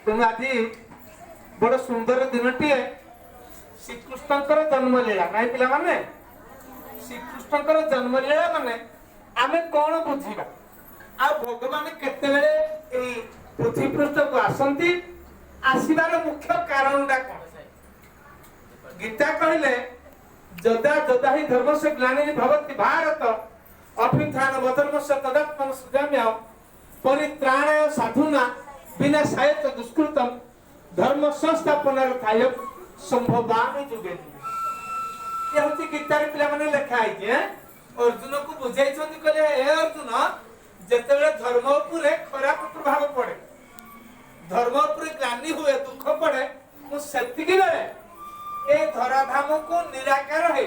तुम आज बड़ सुंदर दिनटीए श्रीकृष्णकर जन्मलीला नहीं पिला माने श्रीकृष्णकर जन्मलीला माने आमे कौन बुझीबा आ भगवान केतेबेले ए पृथ्वी पृष्ठ को आसंती आसीबार मुख्य कारणटा कौन गीता कहले जदा जदा ही धर्म से ग्लानि भवति भारत अभ्युत्थान धर्मस्य तदात्मन सृजाम्य परित्राणाय साधुना बिना सायत दुष्कृतम धर्म संस्थापनार्थाय संभवामि जुगे ये होती गीता रे पिला माने लिखा है जे अर्जुन को बुझाई छथि कहले हे अर्जुन जेतेबेले धर्म उपरे खराब प्रभाव पड़े धर्म उपरे ग्लानि हुए दुख पड़े मु सेतिकी बेले ए धराधाम को निराकार है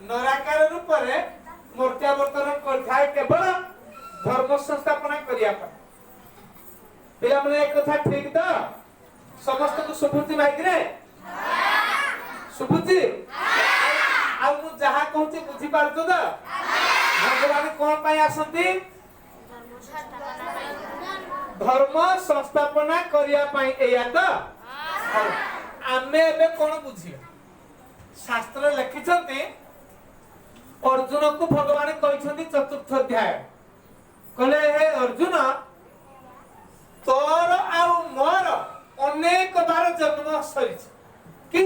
नराकार रूप रे मूर्त्यावर्तन करथाय केवल धर्म संस्थापना करिया पर पिला माने एक कथा ठीक तो समस्त को सुबुद्धि माइक रे सुबुद्धि आ मु जहा कहूची बुझी पारतो तो भगवान कोन पय आसंती धर्म संस्थापना करिया पय एया तो आमे एबे कोन बुझिया शास्त्र लिखिछंती अर्जुन को भगवान कहिछंती चतुर्थ अध्याय कहले हे अर्जुन तोर आ मोर अनेक बार जन्म सरिछ कि